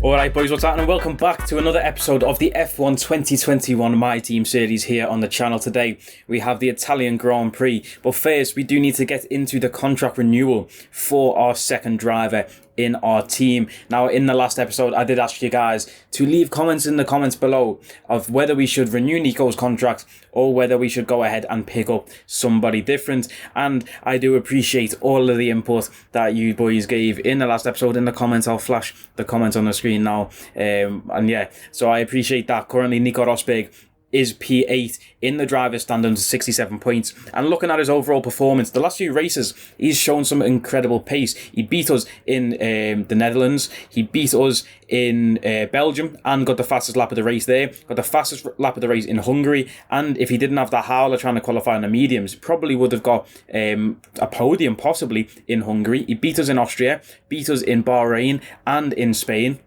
Alright boys, what's happening? Welcome back to another episode of the F1 2021 My Team series here on the channel. Today we have the Italian Grand Prix, but first we do need to get into the contract renewal for our second driver in our team. Now, in the last episode, I did ask you guys to leave comments in the comments below of whether we should renew Nico's contract or whether we should go ahead and pick up somebody different. And I do appreciate all of the input that you boys gave in the last episode in the comments. I'll flash the comments on the screen now. And yeah, so I appreciate that. Currently, Nico Rosberg is P8 in the driver's standings, 67 points. And looking at his overall performance, the last few races, he's shown some incredible pace. He beat us in the Netherlands. He beat us in Belgium and got the fastest lap of the race there. Got the fastest lap of the race in Hungary. And if he didn't have that howler trying to qualify on the mediums, probably would have got a podium possibly in Hungary. He beat us in Austria, beat us in Bahrain and in Spain.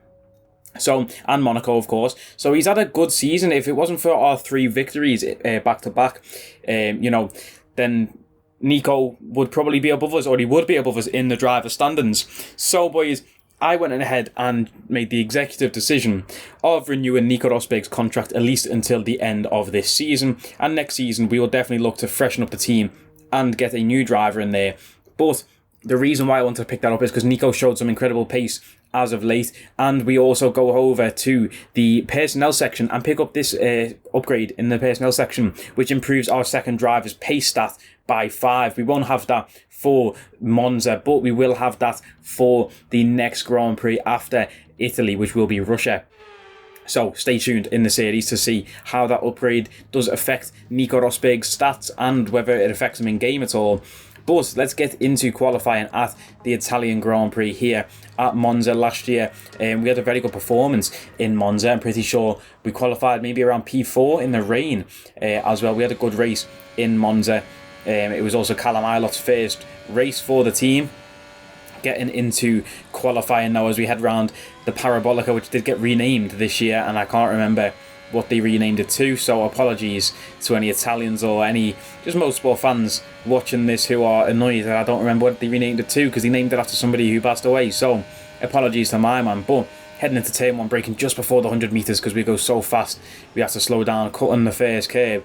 And Monaco, of course. So he's had a good season. If it wasn't for our 3 victories back to back, then Nico would probably be above us, or he would be above us in the driver standings. So, boys, I went ahead and made the executive decision of renewing Nico Rosberg's contract at least until the end of this season. And next season, we will definitely look to freshen up the team and get a new driver in there. But the reason why I wanted to pick that up is because Nico showed some incredible pace as of late, and we also go over to the personnel section and pick up this upgrade in the personnel section, which improves our second driver's pace stat by 5. We won't have that for Monza, but we will have that for the next Grand Prix after Italy, which will be Russia. So stay tuned in the series to see how that upgrade does affect Nico Rosberg's stats and whether it affects him in game at all. But let's get into qualifying at the Italian Grand Prix here at Monza last year. We had a very good performance in Monza. I'm pretty sure we qualified maybe around P4 in the rain as well. We had a good race in Monza. It was also Callum Ilot's first race for the team. Getting into qualifying now as we head round the Parabolica, which did get renamed this year, and I can't remember what they renamed it to, so apologies to any Italians or any just motorsport fans watching this who are annoyed that I don't remember what they renamed it to, because he named it after somebody who passed away. So apologies to my man. But heading into turn 1, braking just before the 100 metres because we go so fast we have to slow down, cutting the first curb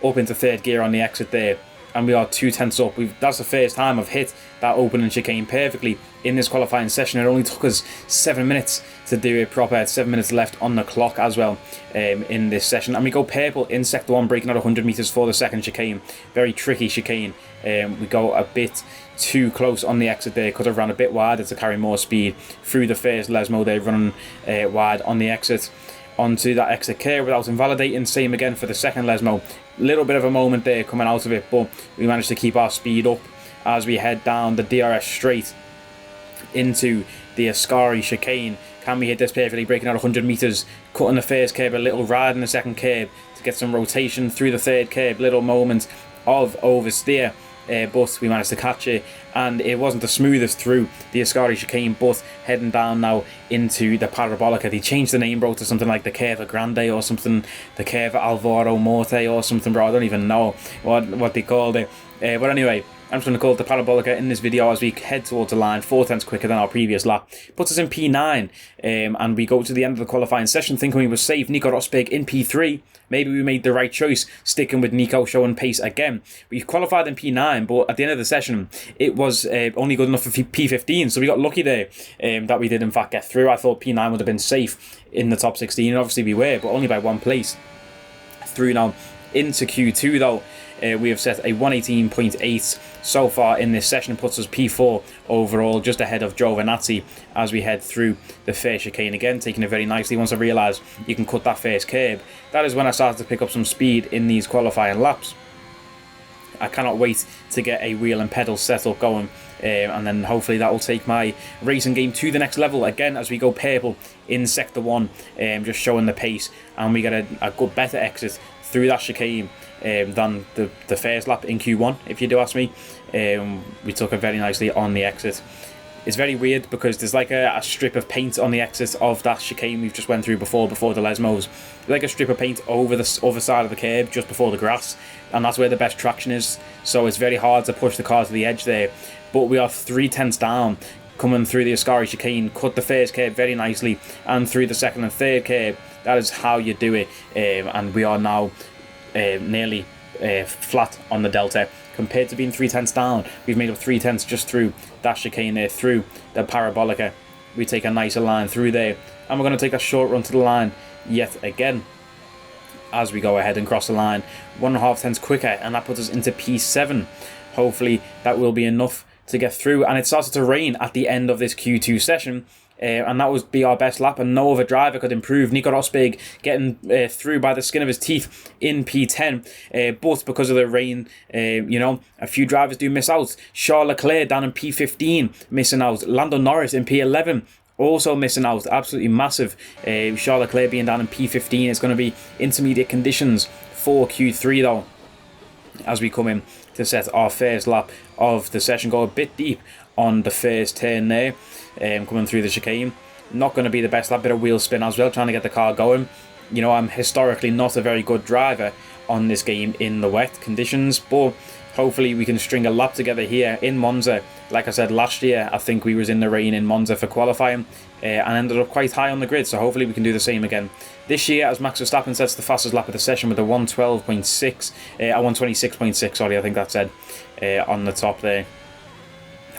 up into third gear on the exit there, and we are 2/10 up. That's the first time I've hit that opening chicane perfectly in this qualifying session. It only took us 7 minutes to do it proper. 7 minutes left on the clock as well in this session. And we go purple in sector 1, braking at 100 metres for the second chicane. Very tricky chicane. We go a bit too close on the exit there. Could have run a bit wider to carry more speed through the first Lesmo there, running wide on the exit onto that exit curve without invalidating. Same again for the second Lesmo. Little bit of a moment there coming out of it, but we managed to keep our speed up as we head down the DRS straight into the Ascari chicane. Can we hit this perfectly, braking at 100 metres, cutting the first curb, a little ride in the second curb to get some rotation through the third curb. Little moment of oversteer, but we managed to catch it, and it wasn't the smoothest through the Ascari chicane, but heading down now into the Parabolica. They changed the name, bro, to something like the Curva Grande or something, the Curva Alvaro Morte or something, bro. I don't even know what they called it. But anyway, I'm just going to call it the Parabolica in this video as we head towards the line, 4/10 quicker than our previous lap. Puts us in P9, and we go to the end of the qualifying session thinking we were safe. Nico Rosberg in P3. Maybe we made the right choice, sticking with Nico, showing pace again. We qualified in P9, but at the end of the session, it was only good enough for P15, so we got lucky there that we did in fact get through. I thought P9 would have been safe in the top 16, and obviously we were, but only by 1 place. Through now into Q2 though. We have set a 118.8 so far in this session, puts us P4 overall, just ahead of Giovinazzi as we head through the first chicane again, taking it very nicely. Once I realised you can cut that first curb, that is when I started to pick up some speed in these qualifying laps. I cannot wait to get a wheel and pedal setup going, and then hopefully that will take my racing game to the next level again as we go purple in sector 1, just showing the pace, and we get a good better exit through that chicane than the first lap in Q1, if you do ask me. We took it very nicely on the exit. It's very weird because there's like a strip of paint on the exit of that chicane we've just went through before the Lesmos. Like a strip of paint over the other side of the curb just before the grass, and that's where the best traction is, so it's very hard to push the car to the edge there. But we are 3/10 down, coming through the Ascari chicane, cut the first curb very nicely, and through the second and third curb. That is how you do it, and we are now nearly flat on the delta. Compared to being 3/10 down, we've made up 3/10 just through that chicane there, through the parabolica. We take a nicer line through there, and we're going to take a short run to the line yet again as we go ahead and cross the line. 1.5 tenths quicker, and that puts us into P7. Hopefully that will be enough to get through. And it started to rain at the end of this Q2 session, and that would be our best lap, and no other driver could improve. NICO Rosberg getting through by the skin of his teeth in P10, but because of the rain, a few drivers do miss out. Charles Leclerc down in P15 missing out. Lando Norris in P11 also missing out. Absolutely massive. Charles Leclerc being down in P15. It's going to be intermediate conditions for Q3 though, as we come in to set our first lap of the session. Go a bit deep on the first turn there, coming through the chicane. Not going to be the best lap, bit of wheel spin as well, trying to get the car going. I'm historically not a very good driver on this game in the wet conditions, but hopefully we can string a lap together here in Monza. Like I said, last year I think we was in the rain in Monza for qualifying, and ended up quite high on the grid, so hopefully we can do the same again this year, as Max Verstappen sets the fastest lap of the session with a 112.6, 126.6, sorry, I think that said on the top there.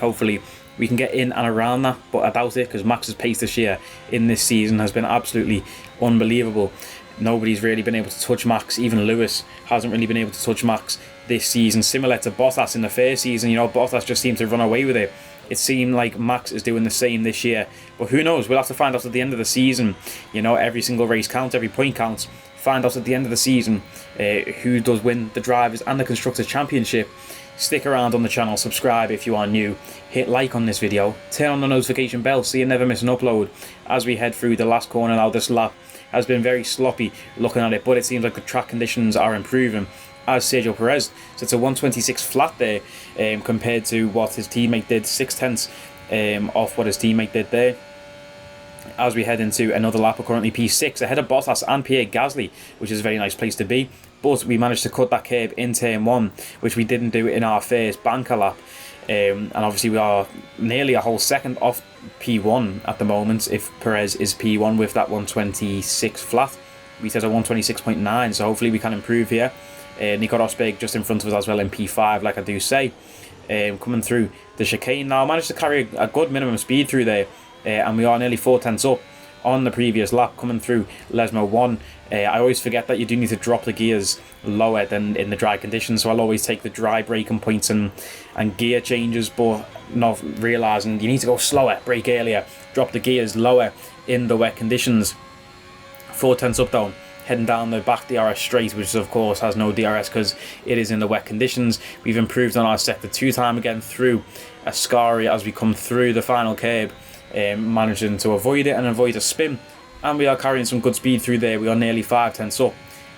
Hopefully we can get in and around that, but I doubt it, because Max's pace this year in this season has been absolutely unbelievable. Nobody's really been able to touch Max. Even Lewis hasn't really been able to touch Max this season, similar to Bottas in the first season. Bottas just seemed to run away with it. It seemed like Max is doing the same this year, but who knows? We'll have to find out at the end of the season. Every single race counts, every point counts. Find out at the end of the season who does win the Drivers' and the Constructors' Championship. Stick around on the channel, subscribe if you are new, hit like on this video, turn on the notification bell so you never miss an upload as we head through the last corner. Now this lap has been very sloppy looking at it, but it seems like the track conditions are improving, as Sergio Perez sets a 126 flat there, compared to what his teammate did, 6/10 off what his teammate did there. As we head into another lap, we're currently P6 ahead of Bottas and Pierre Gasly, which is a very nice place to be. But we managed to cut that curb in turn 1, which we didn't do in our first banker lap. And obviously we are nearly a whole second off P1 at the moment if Perez is P1 with that 126 flat. We set a 126.9, so hopefully we can improve here. Nico Rosberg just in front of us as well in P5, like I do say. Coming through the chicane now, I managed to carry a good minimum speed through there, and we are nearly 4 tenths up on the previous lap. Coming through Lesmo 1, I always forget that you do need to drop the gears lower than in the dry conditions, so I'll always take the dry braking points and gear changes, but not realising you need to go slower, brake earlier, drop the gears lower in the wet conditions. 4 tenths up though, heading down the back DRS straight, which of course has no DRS because it is in the wet conditions. We've improved on our sector 2 time again through Ascari as we come through the final curb, managing to avoid it and avoid a spin, and we are carrying some good speed through there. We are nearly 5 tenths up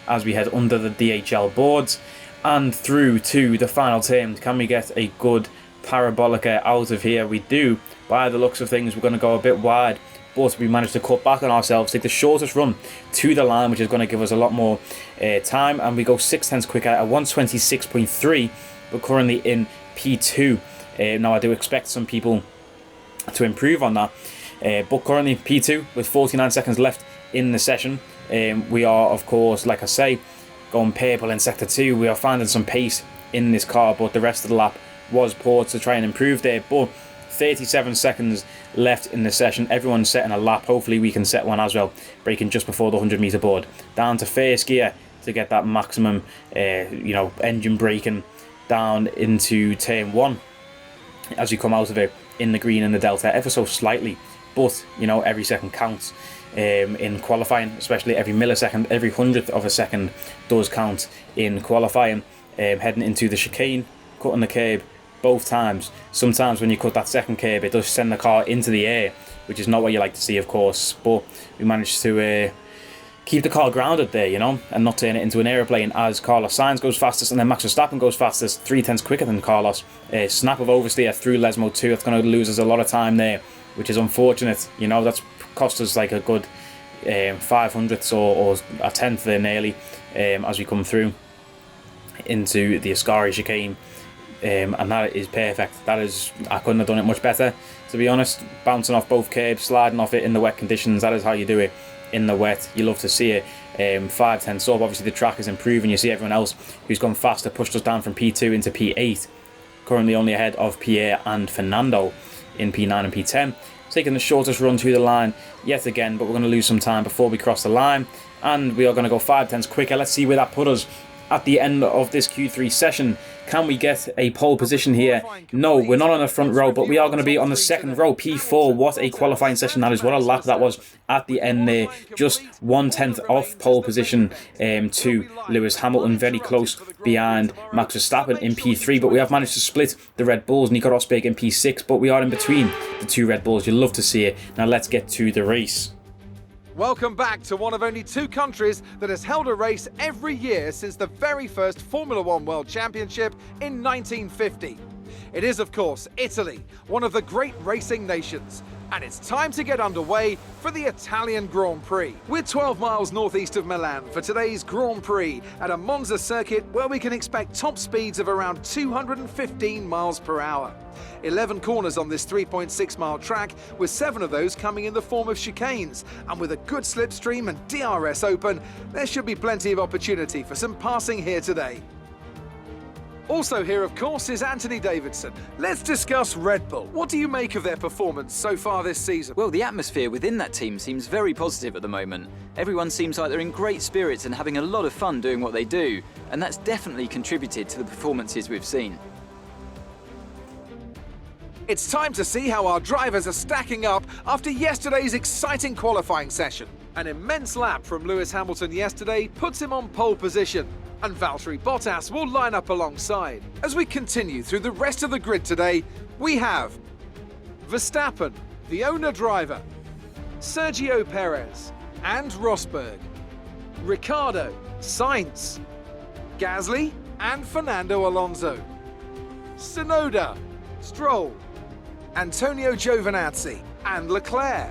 as we head under the DHL boards and through to the final turn. Can we get a good parabolica out of here? We do. By the looks of things, we're going to go a bit wide, but we managed to cut back on ourselves, take the shortest run to the line, which is going to give us a lot more time, and we go 6 tenths quicker at 126.3. We're currently in P2. Now I do expect some people to improve on that, but currently P2 with 49 seconds left in the session. We are, of course, like I say, going purple in sector 2. We are finding some pace in this car, but the rest of the lap was poor to try and improve there. But 37 seconds left in the session. Everyone's setting a lap. Hopefully we can set one as well, braking just before the 100-meter board, down to first gear to get that maximum engine braking down into turn 1 as we come out of it in the green and the delta ever so slightly, but every second counts in qualifying, especially every millisecond, every 100th of a second does count in qualifying. Heading into the chicane, cutting the curb both times. Sometimes when you cut that second curb, it does send the car into the air, which is not what you like to see, of course, but we managed to keep the car grounded there, and not turn it into an aeroplane, as Carlos Sainz goes fastest and then Max Verstappen goes fastest, 3 tenths quicker than Carlos. Snap of oversteer through Lesmo 2. That's going to lose us a lot of time there, which is unfortunate. That's cost us like a good 500ths or a tenth there nearly, as we come through into the Ascari chicane. and that is perfect. I couldn't have done it much better, to be honest. Bouncing off both curbs, sliding off it in the wet conditions, that is how you do it in the wet. You love to see it. 5-10 sub, obviously the track is improving. You see everyone else who's gone faster pushed us down from P2 into P8, currently only ahead of Pierre and Fernando in P9 and P10. Taking the shortest run to the line yet again, but we're going to lose some time before we cross the line, and we are going to go 5/10s quicker. Let's see where that put us at the end of this Q3 session. Can we get a pole position here? No, we're not on the front row, but we are going to be on the second row, P4. What a qualifying session that is. What a lap that was at the end there. Just 1/10 off pole position to Lewis Hamilton, very close behind Max Verstappen in P3, but we have managed to split the Red Bulls. Nico Rosberg in P6, but we are in between the two Red Bulls. You'll love to see it. Now let's get to the race. Welcome back to one of only two countries that has held a race every year since the very first Formula One World Championship in 1950. It is, of course, Italy, one of the great racing nations. And it's time to get underway for the Italian Grand Prix. We're 12 miles northeast of Milan for today's Grand Prix at a Monza circuit where we can expect top speeds of around 215 miles per hour. 11 corners on this 3.6 mile track, with 7 of those coming in the form of chicanes. And with a good slipstream and DRS open, there should be plenty of opportunity for some passing here today. Also here, of course, is Anthony Davidson. Let's discuss Red Bull. What do you make of their performance so far this season? Well, the atmosphere within that team seems very positive at the moment. Everyone seems like they're in great spirits and having a lot of fun doing what they do, and that's definitely contributed to the performances we've seen. It's time to see how our drivers are stacking up after yesterday's exciting qualifying session. An immense lap from Lewis Hamilton yesterday puts him on pole position, and Valtteri Bottas will line up alongside. As we continue through the rest of the grid today, we have Verstappen, the owner-driver, Sergio Perez and Rosberg, Ricciardo, Sainz, Gasly and Fernando Alonso, Tsunoda, Stroll, Antonio Giovinazzi and Leclerc,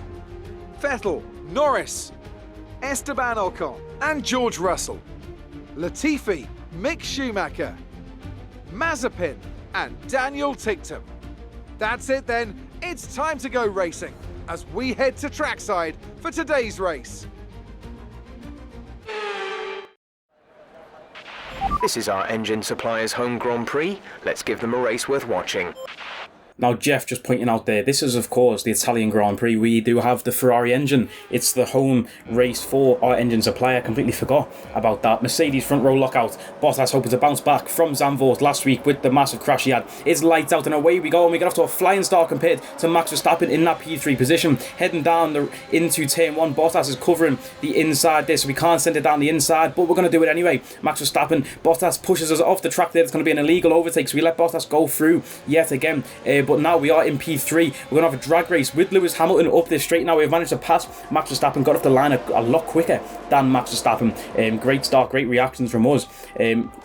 Vettel, Norris, Esteban Ocon and George Russell, Latifi, Mick Schumacher, Mazepin and Daniel Ticktum. That's it then, it's time to go racing as we head to trackside for today's race. This is our engine supplier's home Grand Prix. Let's give them a race worth watching. Now, Jeff just pointing out there, this is, of course, the Italian Grand Prix. We do have the Ferrari engine. It's the home race for our engine supplier. I completely forgot about that. Mercedes front row lockout. Bottas hoping to bounce back from Zandvoort last week with the massive crash he had. It's lights out and away we go, and we get off to a flying start compared to Max Verstappen in that P3 position. Heading down into turn 1. Bottas is covering the inside there, so we can't send it down the inside, but we're going to do it anyway. Max Verstappen, Bottas pushes us off the track there. It's going to be an illegal overtake, so we let Bottas go through yet again. But now we are in P3. We're going to have a drag race with Lewis Hamilton up this straight. Now we've managed to pass Max Verstappen, got off the line a lot quicker than Max Verstappen. Great start, great reactions from us.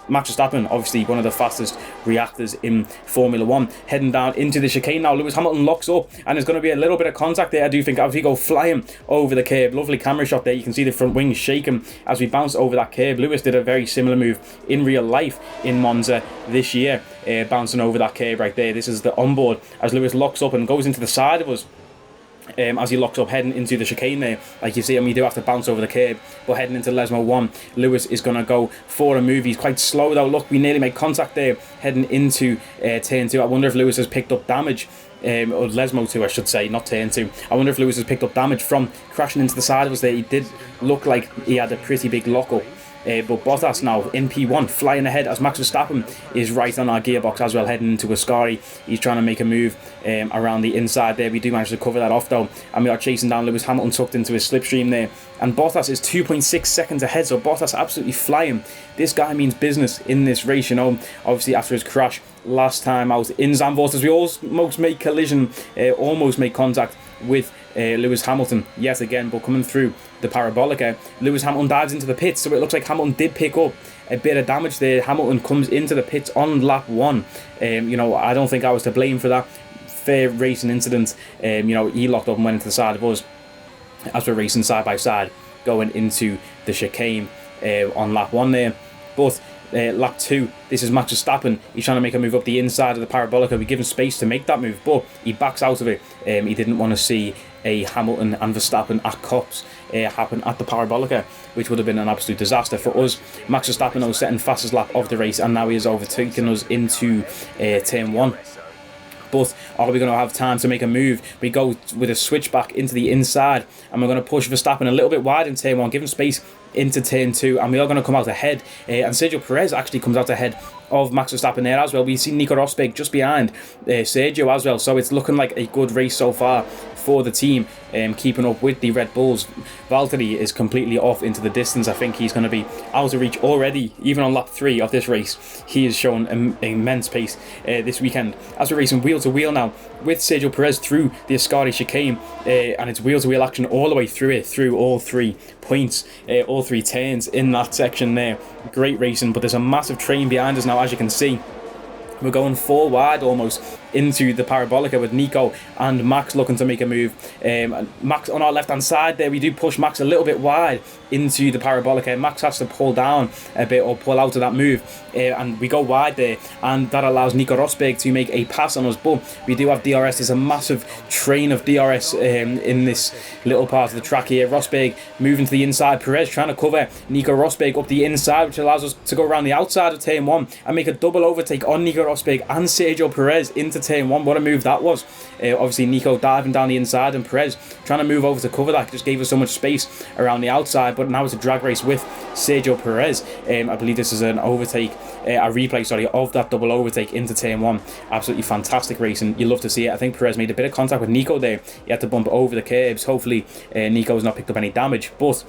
Max Verstappen, obviously one of the fastest reactors in Formula 1. Heading down into the chicane now. Lewis Hamilton locks up, and there's going to be a little bit of contact there, I do think, as we go flying over the curb. Lovely camera shot there. You can see the front wings shaking as we bounce over that curb. Lewis did a very similar move in real life in Monza this year, bouncing over that curb right there. This is the onboard as Lewis locks up and goes into the side of us. As he locks up heading into the chicane there, like you see him, we do have to bounce over the curb, but heading into Lesmo 1, Lewis is going to go for a move. He's quite slow though. Look, we nearly made contact there heading into turn 2. I wonder if Lewis has picked up damage, or Lesmo 2 I should say, not turn 2. I wonder if Lewis has picked up damage from crashing into the side of us there. He did look like he had a pretty big lock up. But Bottas now in P1, flying ahead as Max Verstappen is right on our gearbox as well, heading into Ascari. He's trying to make a move around the inside there. We do manage to cover that off though, and we are chasing down Lewis Hamilton tucked into his slipstream there. And Bottas is 2.6 seconds ahead, so Bottas absolutely flying. This guy means business in this race, you know. Obviously after his crash last time out in Zandvoort, as we almost made collision, almost made contact with Lewis Hamilton yet again, but coming through the parabolica, Lewis Hamilton dives into the pits, so it looks like Hamilton did pick up a bit of damage there. Hamilton comes into the pits on lap 1. You know, I don't think I was to blame for that. Fair racing incident. You know, he locked up and went into the side of us as we're racing side by side going into the chicane on lap 1 there. But lap 2, this is Max Verstappen. He's trying to make a move up the inside of the parabolica. We give him space to make that move, but he backs out of it. He didn't want to see a Hamilton and Verstappen at Cops happen at the parabolica, which would have been an absolute disaster for us. Max Verstappen was setting fastest lap of the race, and now he has overtaken us into turn 1. But are we going to have time to make a move? We go with a switchback into the inside, and we're going to push Verstappen a little bit wide in turn 1, give him space into turn 2, and we are going to come out ahead. And Sergio Perez actually comes out ahead of Max Verstappen there as well. We see Nico Rosberg just behind Sergio as well, so it's looking like a good race so far for the team, keeping up with the Red Bulls. Valtteri is completely off into the distance. I think he's going to be out of reach already, even on lap 3 of this race. He has shown immense pace this weekend. As we're racing wheel to wheel now with Sergio Perez through the Ascari chicane, and it's wheel to wheel action all the way through it, through all 3 points, all 3 turns in that section there. Great racing, but there's a massive train behind us now, as you can see. We're going 4 wide almost into the parabolica with Nico and Max looking to make a move. Max on our left hand side there, we do push Max a little bit wide into the parabolica. Max has to pull down a bit or pull out of that move, and we go wide there, and that allows Nico Rosberg to make a pass on us. But we do have DRS. There's a massive train of DRS in this little part of the track here. Rosberg moving to the inside, Perez trying to cover Nico Rosberg up the inside, which allows us to go around the outside of turn 1 and make a double overtake on Nico Rosberg and Sergio Perez into turn 1. What a move that was. Obviously Nico diving down the inside and Perez trying to move over to cover that. Just gave us so much space around the outside, but now it's a drag race with Sergio Perez. I believe this is an overtake, a replay, sorry, of that double overtake into turn 1. Absolutely fantastic racing. You love to see it. I think Perez made a bit of contact with Nico there. He had to bump over the curbs. Hopefully Nico has not picked up any damage, but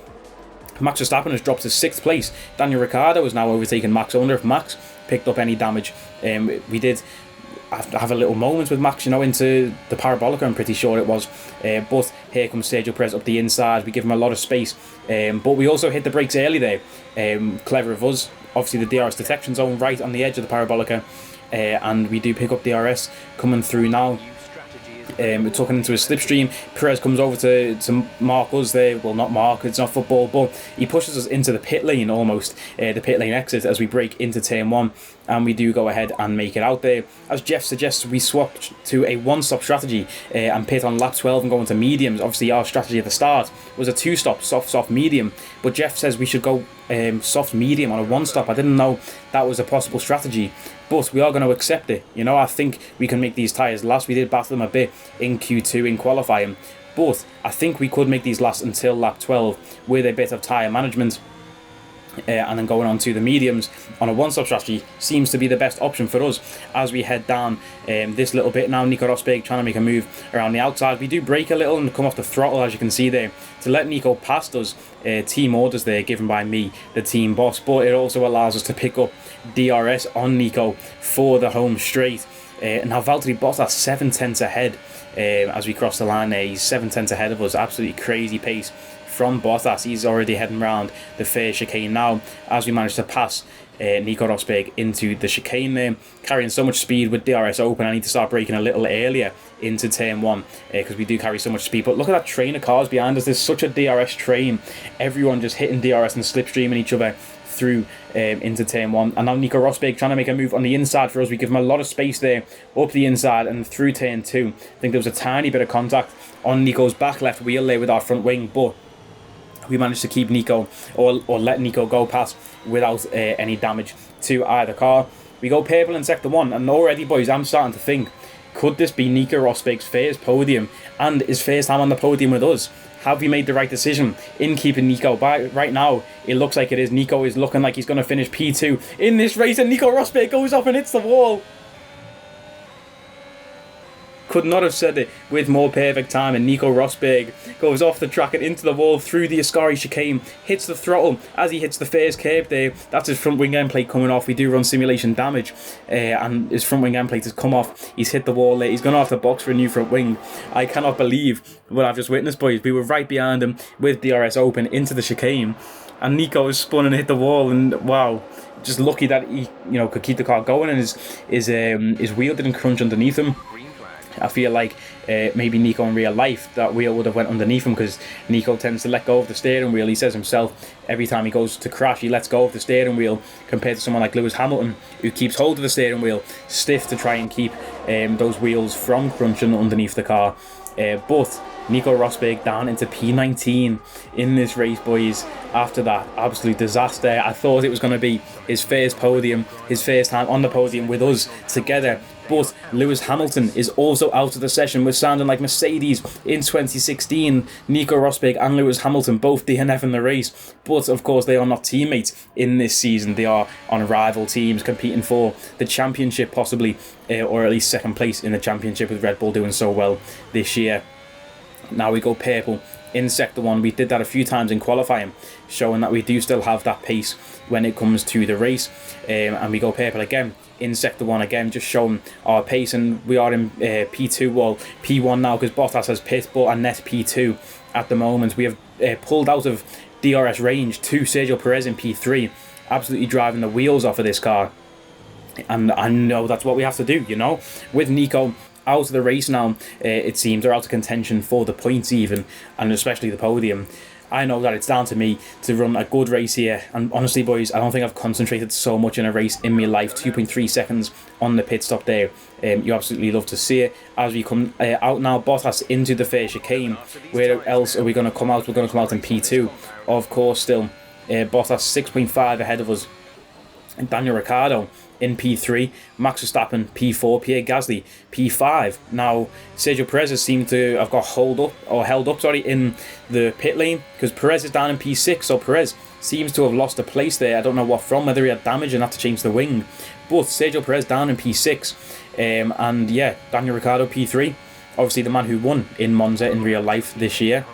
Max Verstappen has dropped to 6th place. Daniel Ricciardo has now overtaken Max. I wonder if Max picked up any damage. We did have a little moment with Max, you know, into the parabolica, I'm pretty sure it was. But here comes Sergio Perez up the inside. We give him a lot of space, but we also hit the brakes early there. Clever of us. Obviously the DRS detection zone right on the edge of the parabolica, and we do pick up DRS coming through now. We're talking into a slipstream. Perez comes over to mark us there. Well, not mark, it's not football, but he pushes us into the pit lane almost, the pit lane exit as we break into turn 1, and we do go ahead and make it out there. As Jeff suggests, we swapped to a 1-stop strategy and pit on lap 12 and go into mediums. Obviously our strategy at the start was a 2-stop, soft, medium, but Jeff says we should go soft, medium on a 1-stop. I didn't know that was a possible strategy, but we are going to accept it. You know, I think we can make these tyres last. We did battle them a bit in Q2 in qualifying, but I think we could make these last until lap 12 with a bit of tyre management. And then going on to the mediums on a 1-stop strategy seems to be the best option for us as we head down this little bit now. Nico Rosberg trying to make a move around the outside. We do brake a little and come off the throttle, as you can see there, to let Nico past us. Team orders there given by me, the team boss, but it also allows us to pick up DRS on Nico for the home straight. Now Valtteri Bottas 7/10 ahead as we cross the line there. He's 7/10 ahead of us. Absolutely crazy pace from Bottas. He's already heading round the fair chicane now as we manage to pass Nico Rosberg into the chicane there, carrying so much speed with DRS open. I need to start braking a little earlier into turn 1 because we do carry so much speed. But look at that train of cars behind us. There's such a DRS train. Everyone just hitting DRS and slipstreaming each other through into turn 1. And now Nico Rosberg trying to make a move on the inside for us. We give him a lot of space there up the inside and through turn 2. I think there was a tiny bit of contact on Nico's back left wheel there with our front wing, but we managed to keep Nico or let Nico go past without any damage to either car. We go purple in sector 1, and already, boys, I'm starting to think, could this be Nico Rosberg's first podium and his first time on the podium with us? Have we made the right decision in keeping Nico? Right now, it looks like it is. Nico is looking like he's going to finish P2 in this race, and Nico Rosberg goes off and hits the wall. Could not have said it with more perfect time, and Nico Rosberg goes off the track and into the wall through the Ascari chicane, hits the throttle as he hits the first curb there. That's his front wing end plate coming off. We do run simulation damage, and his front wing end plate has come off. He's hit the wall there. He's gone off the box for a new front wing. I cannot believe what I've just witnessed, boys. We were right behind him with DRS open into the chicane, and Nico has spun and hit the wall, and wow, just lucky that he, you know, could keep the car going, and his wheel didn't crunch underneath him. I feel like maybe Nico in real life, that wheel would have went underneath him, because Nico tends to let go of the steering wheel. He says himself every time he goes to crash, he lets go of the steering wheel, compared to someone like Lewis Hamilton, who keeps hold of the steering wheel stiff to try and keep those wheels from crunching underneath the car. But Nico Rosberg down into P19 in this race, boys. After that absolute disaster, I thought it was going to be his first podium, his first time on the podium with us together. But Lewis Hamilton is also out of the session. We're sounding like Mercedes in 2016. Nico Rosberg and Lewis Hamilton both DNF in the race. But of course, they are not teammates in this season. They are on rival teams competing for the championship, possibly, or at least second place in the championship, with Red Bull doing so well this year. Now we go purple in Sector 1. We did that a few times in qualifying, showing that we do still have that pace when it comes to the race. And we go purple again in Sector 1 again, just showing our pace. And we are in P2, well, P1 now, because Bottas has pit, but a net P2 at the moment. We have pulled out of DRS range to Sergio Perez in P3, absolutely driving the wheels off of this car. And I know that's what we have to do, you know, with Nico out of the race now. It seems they're out of contention for the points even, and especially the podium. I know that it's down to me to run a good race here, and honestly, boys, I don't think I've concentrated so much in a race in my life. 2.3 seconds on the pit stop there. You absolutely love to see it. As we come out now, Bottas into the first chicane. Where else are we going to come out? We're going to come out in P2, of course. Still, Bottas 6.5 ahead of us. And Daniel Ricciardo in P3, Max Verstappen P4, Pierre Gasly P5. Now Sergio Perez has seemed to have got held up in the pit lane, because Perez is down in P6, so Perez seems to have lost a place there. I don't know what from, whether he had damage and had to change the wing. But Sergio Perez down in P6, and yeah, Daniel Ricciardo P3, obviously the man who won in Monza in real life this year.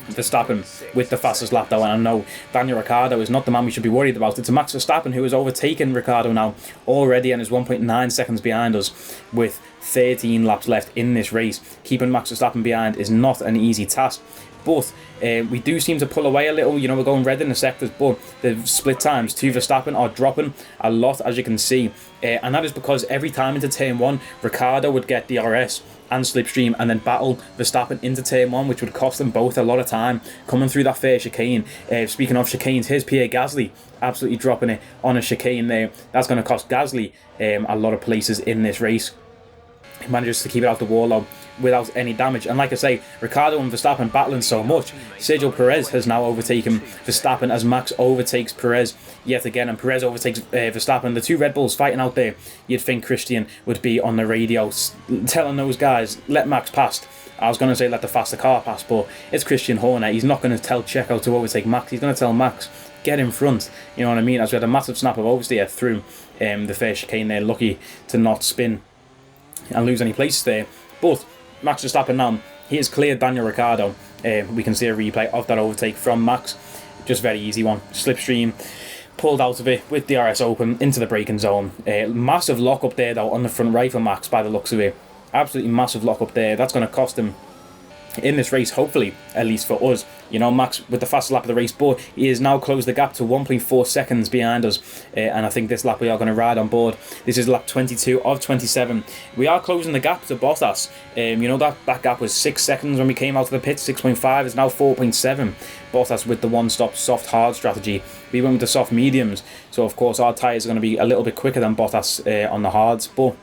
Verstappen with the fastest lap though, and I know Daniel Ricciardo is not the man we should be worried about. It's Max Verstappen who has overtaken Ricciardo now already and is 1.9 seconds behind us with 13 laps left in this race. Keeping Max Verstappen behind is not an easy task, but we do seem to pull away a little. You know, we're going red in the sectors, but the split times to Verstappen are dropping a lot, as you can see, and that is because every time into turn 1 Ricciardo would get DRS and slipstream and then battle Verstappen into turn 1, which would cost them both a lot of time coming through that first chicane. Speaking of chicanes, here's Pierre Gasly absolutely dropping it on a chicane there. That's going to cost Gasly a lot of places in this race. He manages to keep it out the wall though without any damage, and like I say, Ricciardo and Verstappen battling so much. Sergio Perez has now overtaken Verstappen as Max overtakes Perez yet again, and Perez overtakes Verstappen. The two Red Bulls fighting out there. You'd think Christian would be on the radio telling those guys, let Max past. I was going to say let the faster car pass, but it's Christian Horner. He's not going to tell Checo to overtake Max. He's going to tell Max, get in front. You know what I mean? As we had a massive snap of oversteer through the first chicane there, lucky to not spin and lose any places there. But Max Verstappen now, he has cleared Daniel Ricciardo. We can see a replay of that overtake from Max. Just very easy one. Slipstream, pulled out of it with DRS open into the braking zone. Massive lock up there though on the front right for Max by the looks of it. Absolutely massive lock up there. That's going to cost him in this race, hopefully, at least for us. You know, Max with the fastest lap of the race, but he has now closed the gap to 1.4 seconds behind us, and I think this lap we are going to ride on board. This is lap 22 of 27. We are closing the gap to Bottas. You know, that gap was 6 seconds when we came out of the pit. 6.5 is now 4.7. Bottas with the one-stop soft hard strategy. We went with the soft mediums, so of course our tyres are going to be a little bit quicker than Bottas on the hards, but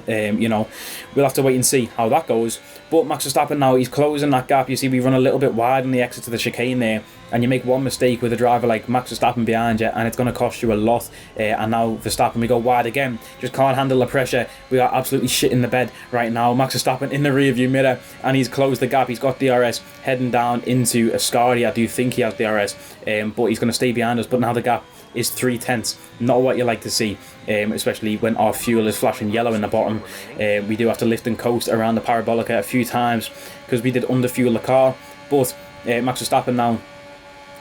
you know, we'll have to wait and see how that goes. But Max Verstappen now, he's closing that gap. You see we run a little bit wide on the exit to the chicane there, and you make one mistake with a driver like Max Verstappen behind you and it's going to cost you a lot. And now Verstappen, we go wide again, just can't handle the pressure. We are absolutely shit in the bed right now. Max Verstappen in the rear view mirror, and he's closed the gap. He's got DRS heading down into Ascari. I do think he has DRS, but he's going to stay behind us. But now the gap is 3/10. Not what you like to see, especially when our fuel is flashing yellow in the bottom. We do have to lift and coast around the parabolica a few times because we did under fuel the car. But Max Verstappen now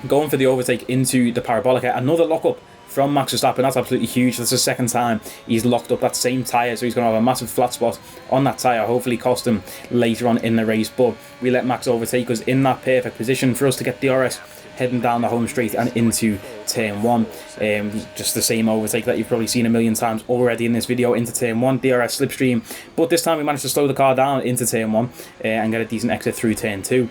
going for the overtake into the parabolica. Another lock up from Max Verstappen. That's absolutely huge. That's the second time he's locked up that same tyre, so he's going to have a massive flat spot on that tyre, hopefully cost him later on in the race. But we let Max overtake us in that perfect position for us to get DRS heading down the home straight and into turn 1. Just the same overtake that you've probably seen a million times already in this video into turn 1, DRS slipstream, but this time we managed to slow the car down into turn 1 and get a decent exit through turn 2.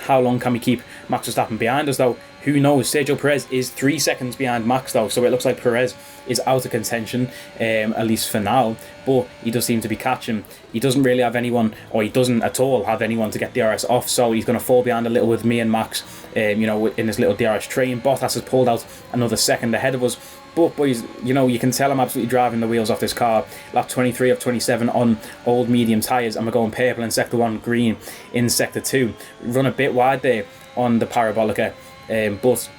How long can we keep Max Verstappen behind us though? Who knows? Sergio Perez is 3 seconds behind Max though, so it looks like Perez is out of contention, at least for now, but he does seem to be catching. He doesn't really have anyone, or he doesn't at all have anyone to get DRS off, so he's going to fall behind a little with me and Max, you know, in this little DRS train. Bottas has pulled out another second ahead of us, but boys, you know, you can tell I'm absolutely driving the wheels off this car. Lap 23 of 27 on old medium tyres, and we're going purple in sector 1, green in sector 2. Run a bit wide there on the parabolica, but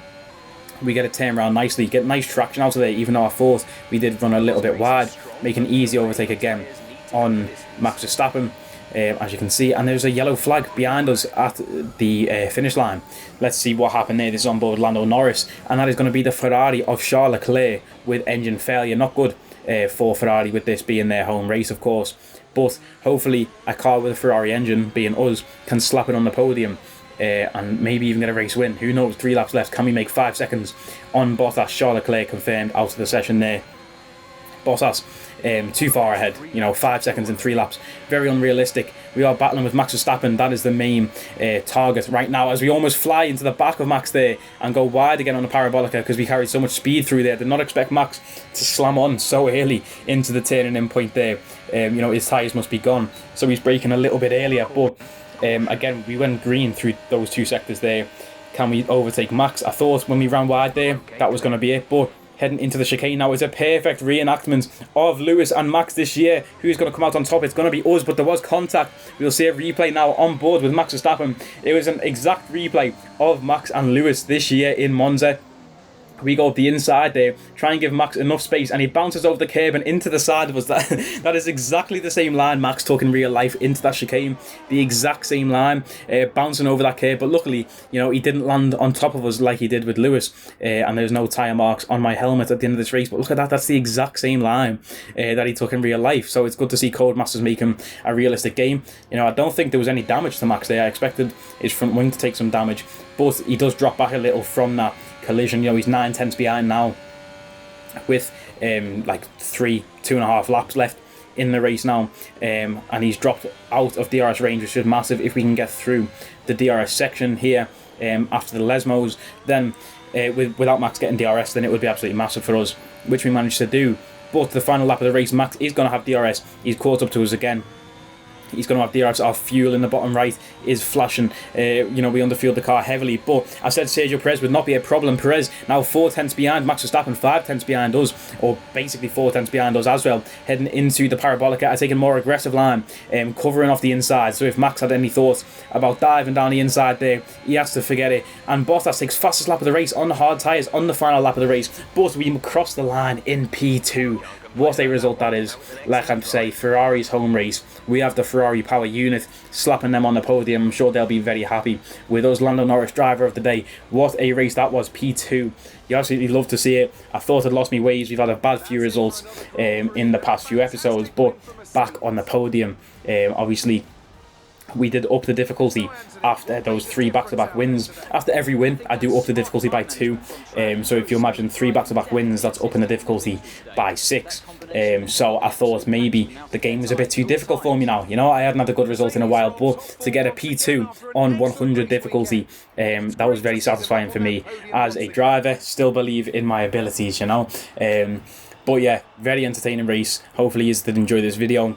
we get it turned around nicely, get nice traction out of there, even though I thought we did run a little bit wide, make an easy overtake again on Max Verstappen, as you can see, and there's a yellow flag behind us at the finish line. Let's see what happened there. This is on board Lando Norris, and that is going to be the Ferrari of Charles Leclerc with engine failure. Not good for Ferrari, with this being their home race, of course, but hopefully a car with a Ferrari engine, being us, can slap it on the podium. And maybe even get a race win. Who knows? 3 laps left. Can we make 5 seconds on Bottas? Charles Leclerc confirmed out of the session there. Bottas too far ahead, you know, 5 seconds in 3 laps. Very unrealistic. We are battling with Max Verstappen. That is the main target right now, as we almost fly into the back of Max there and go wide again on the parabolica because we carried so much speed through there. Did not expect Max to slam on so early into the turning in point there. You know, his tyres must be gone, so he's braking a little bit earlier, but again, we went green through those 2 sectors there. Can we overtake Max? I thought when we ran wide there, that was going to be it, but heading into the chicane now is a perfect reenactment of Lewis and Max this year. Who's going to come out on top? It's going to be us, but there was contact. We'll see a replay now on board with Max Verstappen. It was an exact replay of Max and Lewis this year in Monza. We go up the inside there, try and give Max enough space, and he bounces over the curb and into the side of us. That is exactly the same line Max took in real life into that chicane. The exact same line, bouncing over that curb. But luckily, you know, he didn't land on top of us like he did with Lewis, and there's no tyre marks on my helmet at the end of this race. But look at that, that's the exact same line that he took in real life. So it's good to see Codemasters making a realistic game. You know, I don't think there was any damage to Max there. I expected his front wing to take some damage, but he does drop back a little from that collision. You know, he's 9 tenths behind now with like 2.5 laps left in the race now, and he's dropped out of DRS range, which is massive. If we can get through the DRS section here after the Lesmos, then without Max getting DRS, then it would be absolutely massive for us, which we managed to do. But the final lap of the race, Max is going to have DRS. He's caught up to us again. He's going to have DRS. Our fuel in the bottom right is flashing. You know, we underfueled the car heavily. But I said Sergio Perez would not be a problem. Perez now 4 tenths behind Max Verstappen, 5 tenths behind us, or basically 4 tenths behind us as well. Heading into the parabolica, I take a more aggressive line, covering off the inside. So if Max had any thoughts about diving down the inside there, he has to forget it. And Bottas takes fastest lap of the race on the hard tyres on the final lap of the race. But we cross the line in P2. What a result that is. Like I say, Ferrari's home race. We have the Ferrari power unit, slapping them on the podium. I'm sure they'll be very happy with us. Lando Norris, driver of the day. What a race that was, P2. You absolutely love to see it. I thought I'd lost my ways. We've had a bad few results in the past few episodes, but back on the podium. Obviously, we did up the difficulty after those 3 back-to-back wins. After every win, I do up the difficulty by 2. So if you imagine 3 back-to-back wins, that's up in the difficulty by 6. So I thought maybe the game was a bit too difficult for me now. You know, I hadn't had a good result in a while, but to get a P2 on 100 difficulty, that was very satisfying for me as a driver. Still believe in my abilities, you know. But yeah, very entertaining race. Hopefully you did enjoy this video.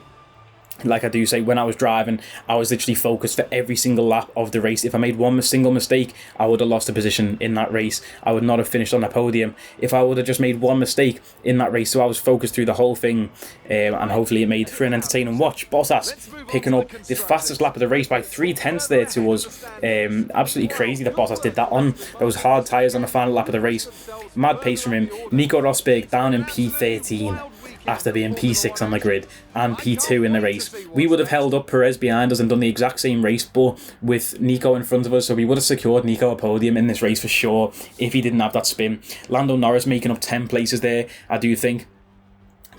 Like I do say, when I was driving, I was literally focused for every single lap of the race. If I made one single mistake, I would have lost a position in that race. I would not have finished on the podium if I would have just made one mistake in that race. So I was focused through the whole thing, and hopefully it made for an entertaining watch. Bottas picking up the fastest lap of the race by 3 tenths there to us. Absolutely crazy that Bottas did that on those hard tyres on the final lap of the race. Mad pace from him. Nico Rosberg down in P13. After being P6 on the grid and P2 in the race. We would have held up Perez behind us and done the exact same race, but with Nico in front of us, so we would have secured Nico a podium in this race for sure if he didn't have that spin. Lando Norris making up 10 places there, I do think.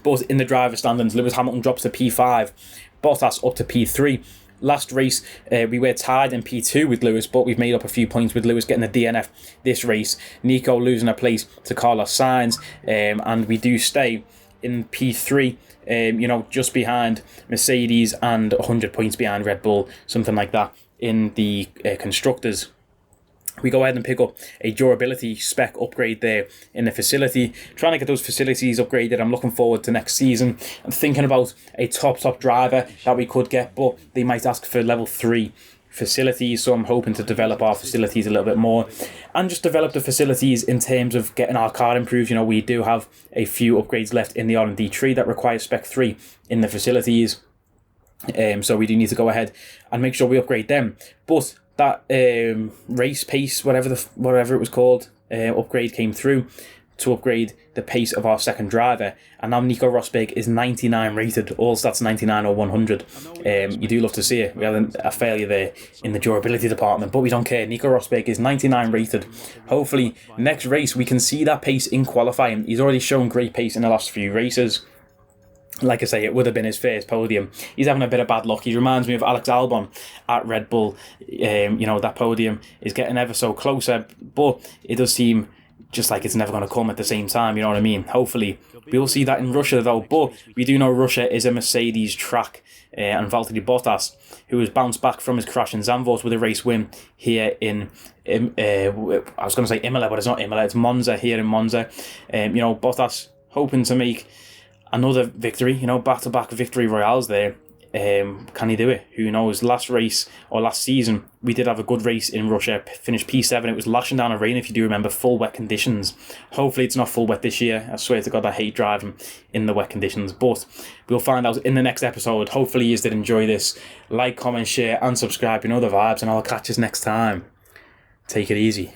But in the driver standings, Lewis Hamilton drops to P5, Bottas up to P3, Last race, we were tied in P2 with Lewis, but we've made up a few points with Lewis getting the DNF this race. NICO losing a place to Carlos Sainz, and we do stay in P3, just behind Mercedes and 100 points behind Red Bull, something like that, in the constructors. We go ahead and pick up a durability spec upgrade there in the facility. Trying to get those facilities upgraded. I'm looking forward to next season. I'm thinking about a top driver that we could get, but they might ask for level 3 facilities, so I'm hoping to develop our facilities a little bit more and just develop the facilities in terms of getting our car improved. We do have a few upgrades left in the R&D tree that require spec 3 in the facilities, so we do need to go ahead and make sure we upgrade them. But that race pace, whatever it was called, upgrade came through to upgrade the pace of our second driver, and now Nico Rosberg is 99 rated. All stats 99 or 100. You do love to see it. We had a failure there in the durability department, but we don't care. Nico Rosberg is 99 rated. Hopefully next race we can see that pace in qualifying. He's already shown great pace in the last few races. Like I say, it would have been his first podium. He's having a bit of bad luck. He reminds me of Alex Albon at Red Bull. That podium is getting ever so closer, but it does seem just like it's never going to come at the same time, you know what I mean? Hopefully we will see that in Russia though, but we do know Russia is a Mercedes track, and Valtteri Bottas, who has bounced back from his crash in Zandvoort with a race win here in I was going to say Imola, but it's not Imola, it's Monza, here in Monza. Bottas hoping to make another victory, back-to-back victory royales there. Can he do it? Who knows? Last race, or last season, we did have a good race in Russia, finished P7. It was lashing down a rain, if you do remember, full wet conditions. Hopefully it's not full wet this year. I swear to God, I hate driving in the wet conditions, but we'll find out in the next episode. Hopefully you did enjoy this. Like, comment, share and subscribe, the vibes, and I'll catch you next time. Take it easy.